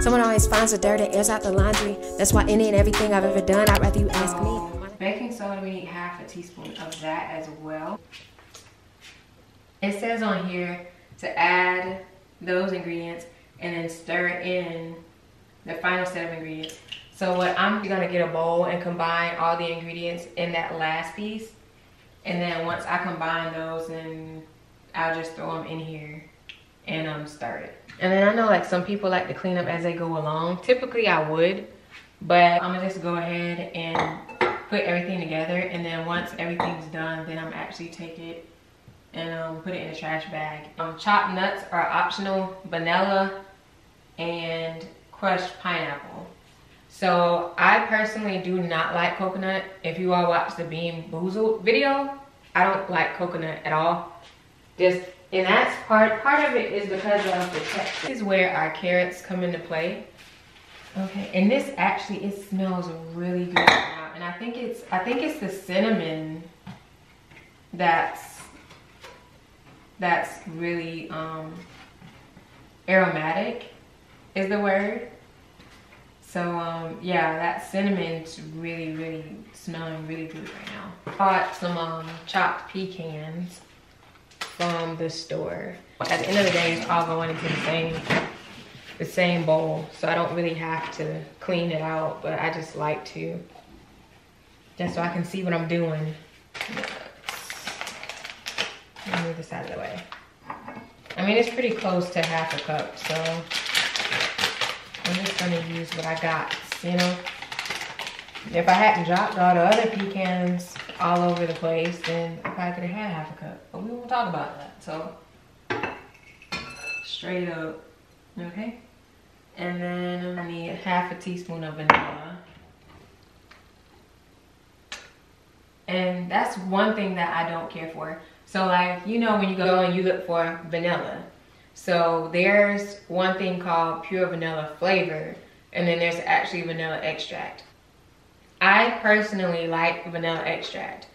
Someone always finds the dirt and airs out the laundry. That's why any and everything I've ever done, I'd rather you ask me. Baking soda, we need half a teaspoon of that as well. It says on here to add those ingredients and then stir in the final set of ingredients. So what I'm gonna get a bowl and combine all the ingredients in that last piece. And then once I combine those, then I'll just throw them in here and stir it. And then I know like some people like to clean up as they go along. Typically I would, but I'm gonna just go ahead and put everything together. And then once everything's done, then I'm actually take it and put it in a trash bag. Chopped nuts are optional, vanilla and crushed pineapple. So I personally do not like coconut. If you all watch the Bean Boozled video, I don't like coconut at all. And that's part of it is because of the texture. This is where our carrots come into play. Okay, and this actually, it smells really good now. And I think it's the cinnamon that's really aromatic is the word. So yeah, that cinnamon's really smelling really good right now. Bought some chopped pecans from the store. At the end of the day, it's all going into the same bowl, so I don't really have to clean it out, but I just like to, just so I can see what I'm doing. Let me move this out of the way. I mean, it's pretty close to half a cup, so I'm just gonna use what I got, you know? If I hadn't dropped all the other pecans all over the place, then I probably could have had half a cup. But we won't talk about that, so. Straight up, okay? And then I need half a teaspoon of vanilla. And that's one thing that I don't care for. So like, you know, when you go and you look for vanilla, so there's one thing called pure vanilla flavor, and then there's actually vanilla extract. I personally like vanilla extract.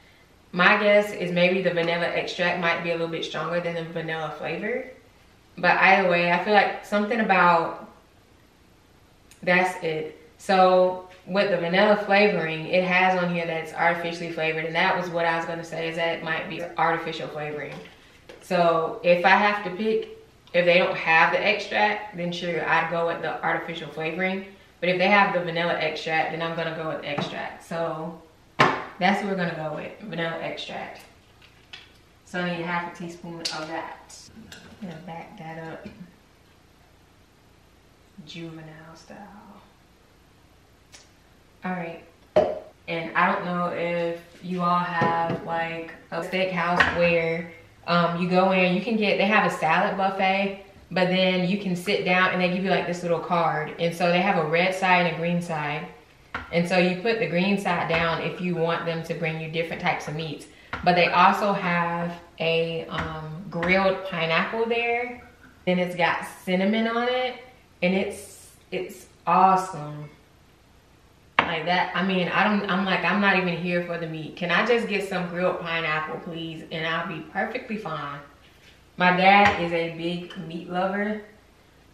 My guess is maybe the vanilla extract might be a little bit stronger than the vanilla flavor. But either way, I feel like something about, that's it. So with the vanilla flavoring, it has on here that it's artificially flavored, and that was what I was gonna say, is that it might be artificial flavoring. So if I have to pick, if they don't have the extract, then sure, I'd go with the artificial flavoring. But if they have the vanilla extract, then I'm gonna go with extract. So that's what we're gonna go with, vanilla extract. So I need half a teaspoon of that. I'm gonna back that up, juvenile style. All right, and I don't know if you all have like a steakhouse where you go in, you can get, they have a salad buffet, but then you can sit down and they give you like this little card. And so they have a red side and a green side. And so you put the green side down if you want them to bring you different types of meats. But they also have a grilled pineapple there. And it's got cinnamon on it. And it's awesome. Like that, I mean, I'm not even here for the meat. Can I just get some grilled pineapple, please? And I'll be perfectly fine. My dad is a big meat lover.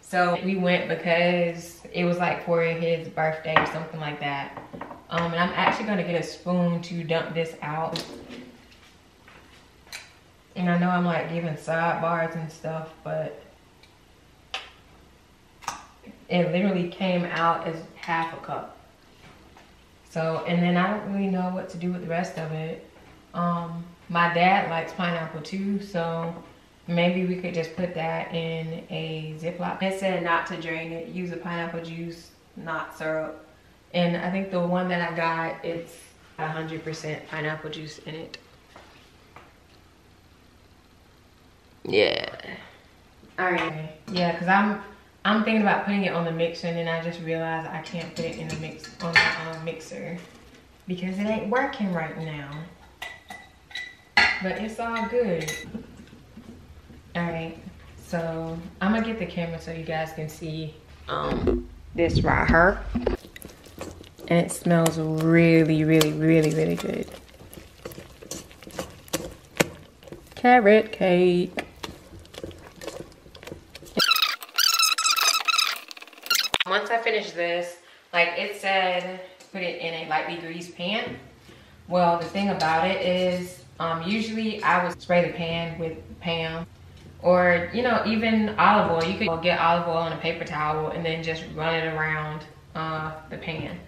So we went because it was like for his birthday or something like that. And I'm actually gonna get a spoon to dump this out. And I know I'm like giving sidebars and stuff, but it literally came out as half a cup. So, and then I don't really know what to do with the rest of it. My dad likes pineapple too, so maybe we could just put that in a Ziploc. It said not to drain it, use the pineapple juice, not syrup. And I think the one that I got, it's 100% pineapple juice in it. Yeah. All right. Yeah, because I'm thinking about putting it on the mixer, and then I just realized I can't put it in the mixer because it ain't working right now. But it's all good. All right, so I'm gonna get the camera so you guys can see this right here. And it smells really good. Carrot cake. Once I finish this, like it said, put it in a lightly greased pan. Well, the thing about it is, usually I would spray the pan with Pam, or you know, even olive oil. You could get olive oil on a paper towel and then just run it around the pan.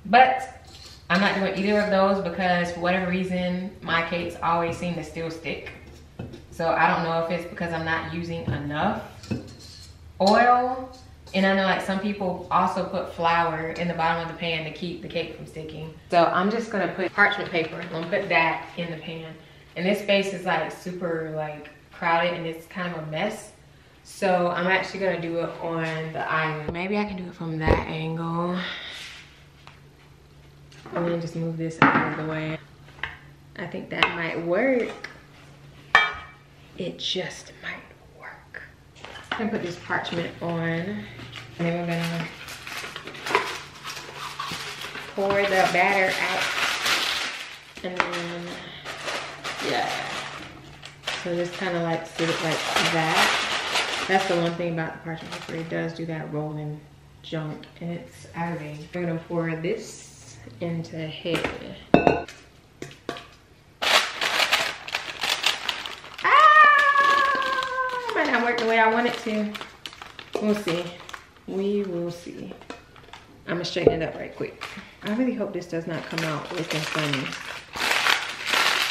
But I'm not doing either of those because for whatever reason, my cakes always seem to still stick. So I don't know if it's because I'm not using enough oil. And I know like some people also put flour in the bottom of the pan to keep the cake from sticking. So I'm just gonna put parchment paper. I'm gonna put that in the pan. And this space is like super like crowded and it's kind of a mess. So I'm actually gonna do it on the island. Maybe I can do it from that angle. And then just move this out of the way. I think that might work. It just might work. I'm gonna put this parchment on. And then we're gonna pour the batter out. And then, yeah. So just kind of like sit it like that. That's the one thing about the parchment paper. It does do that rolling junk and it's aggravating. We're gonna pour this into head. Might not work the way I want it to. We'll see. We will see. I'm gonna straighten it up right quick. I really hope this does not come out looking funny.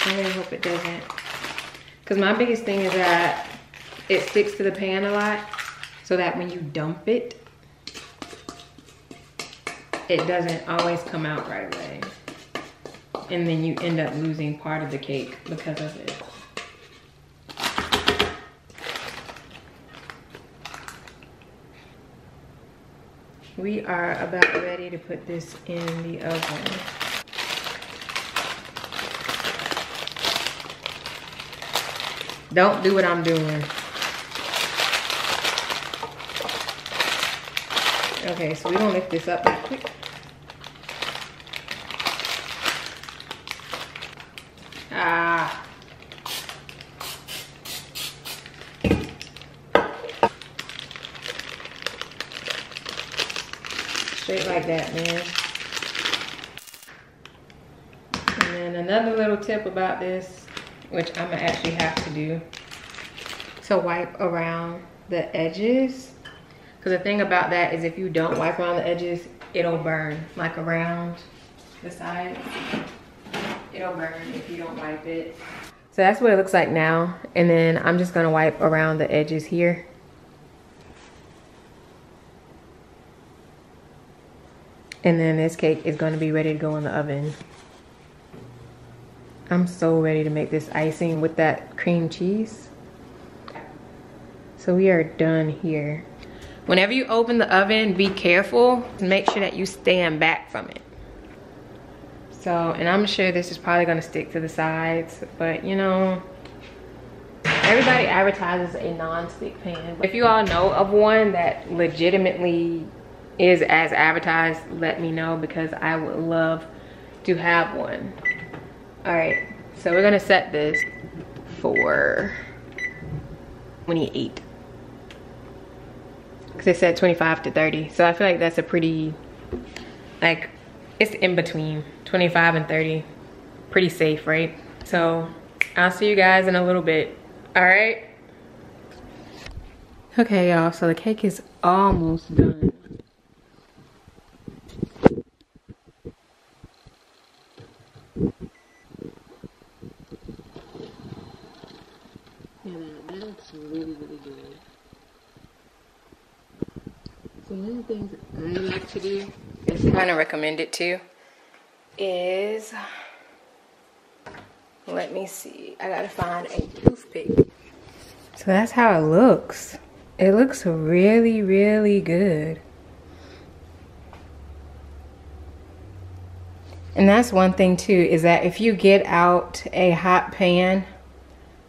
I really hope it doesn't. Because my biggest thing is that it sticks to the pan a lot, so that when you dump it, it doesn't always come out right away. And then you end up losing part of the cake because of it. We are about ready to put this in the oven. Don't do what I'm doing. Okay, so we're gonna lift this up real quick. Ah. Straight like that, man. And then another little tip about this, which I'm gonna actually have to do, to wipe around the edges. Because the thing about that is if you don't wipe around the edges, it'll burn, like around the sides. It'll burn if you don't wipe it. So that's what it looks like now. And then I'm just gonna wipe around the edges here. And then this cake is gonna be ready to go in the oven. I'm so ready to make this icing with that cream cheese. So we are done here. Whenever you open the oven, be careful. Make sure that you stand back from it. So, and I'm sure this is probably gonna stick to the sides, but you know, everybody advertises a non-stick pan. If you all know of one that legitimately is as advertised, let me know because I would love to have one. All right, so we're gonna set this for 28. Because it said 25 to 30. So I feel like that's a pretty, like, it's in between 25 and 30. Pretty safe, right? So I'll see you guys in a little bit. All right. Okay, y'all, so the cake is almost done. Yeah, that looks really, really good. So one of the things I like to do, is kind of recommend it too, is, let me see, I gotta find a toothpick. So that's how it looks. It looks really, really good. And that's one thing too, is that if you get out a hot pan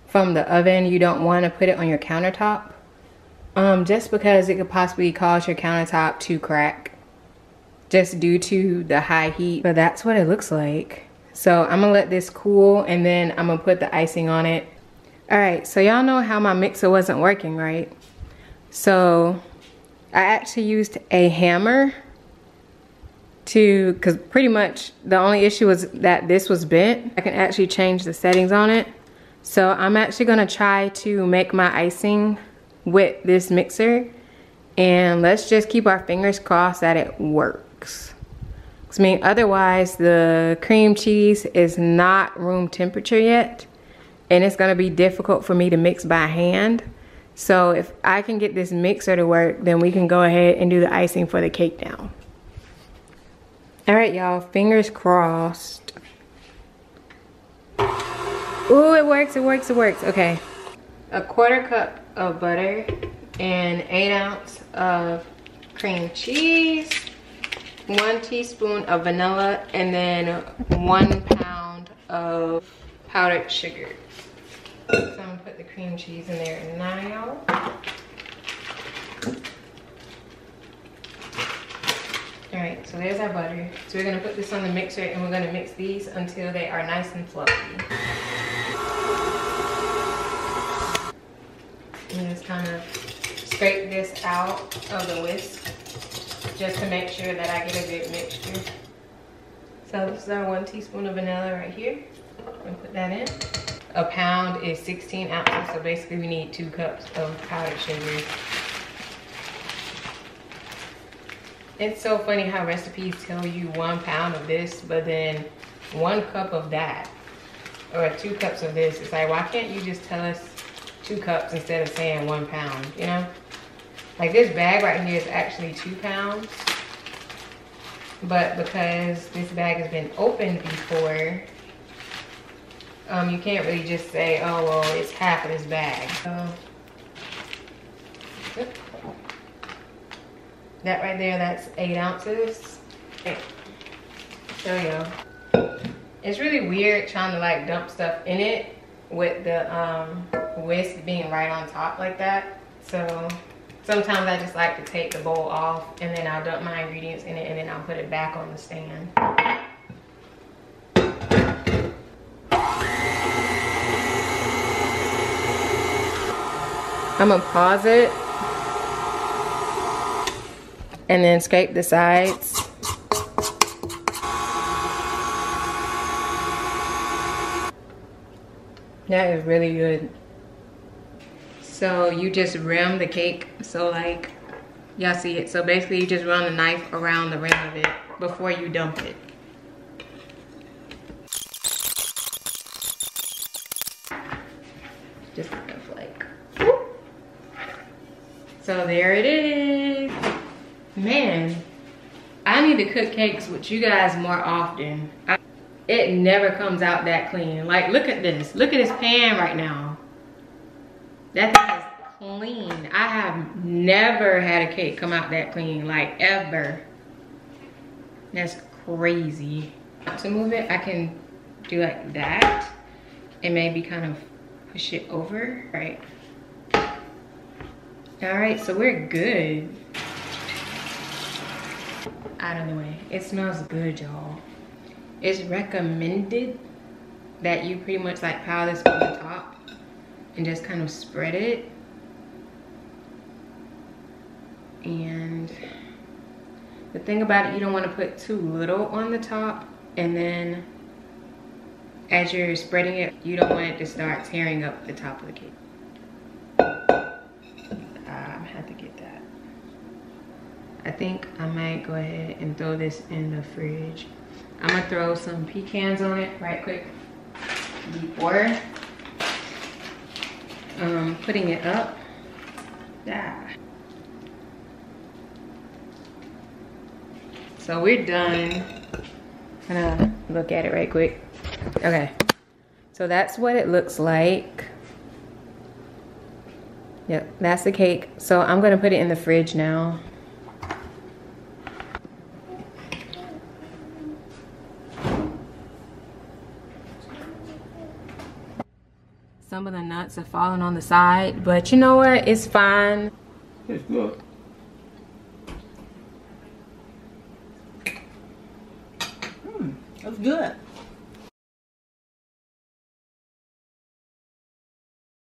from the oven, you don't want to put it on your countertop. Just because it could possibly cause your countertop to crack just due to the high heat. But that's what it looks like. So I'm gonna let this cool and then I'm gonna put the icing on it. All right, so y'all know how my mixer wasn't working, right? So I actually used a hammer because pretty much the only issue was that this was bent. I can actually change the settings on it. So I'm actually gonna try to make my icing with this mixer, and let's just keep our fingers crossed that it works. I mean, otherwise the cream cheese is not room temperature yet, and it's gonna be difficult for me to mix by hand. So if I can get this mixer to work, then we can go ahead and do the icing for the cake now. All right, y'all, fingers crossed. Ooh, it works, it works, it works. Okay. 1/4 cup of butter and 8 ounces of cream cheese, 1 teaspoon of vanilla, and then 1 pound of powdered sugar. So I'm gonna put the cream cheese in there now. All right, so there's our butter. So we're gonna put this on the mixer and we're gonna mix these until they are nice and fluffy. And just kind of scrape this out of the whisk just to make sure that I get a good mixture. So this is our 1 teaspoon of vanilla right here. I'm gonna put that in. A pound is 16 ounces, so basically we need 2 cups of powdered sugar. It's so funny how recipes tell you 1 pound of this, but then 1 cup of that, or 2 cups of this. It's like, why can't you just tell us 2 cups instead of saying 1 pound, you know? Like this bag right here is actually 2 pounds, but because this bag has been opened before, you can't really just say, oh, well, it's half of this bag. So, that right there, that's 8 ounces. Okay. Show y'all. It's really weird trying to like dump stuff in it with the whisk being right on top like that. So sometimes I just like to take the bowl off and then I'll dump my ingredients in it and then I'll put it back on the stand. I'm gonna pause it and then scrape the sides. That is really good. So you just rim the cake, so like, y'all see it. So basically you just run the knife around the rim of it before you dump it. Just kind of like, whoop. So there it is. Man, I need to cook cakes with you guys more often. It never comes out that clean. Like, look at this. Look at this pan right now. That thing is clean. I have never had a cake come out that clean, like ever. That's crazy. To move it, I can do like that and maybe kind of push it over, right? All right, so we're good. Out of the way. It smells good, y'all. It's recommended that you pretty much like pile this on the top and just kind of spread it. And the thing about it, you don't want to put too little on the top, and then as you're spreading it, you don't want it to start tearing up the top of the cake. I had to get that. I think I might go ahead and throw this in the fridge. I'm gonna throw some pecans on it right quick before putting it up. Yeah. So we're done. I'm gonna look at it right quick. Okay, so that's what it looks like. Yep, that's the cake. So I'm gonna put it in the fridge now. Some of the nuts are falling on the side, but you know what? It's fine. It's good. That's good.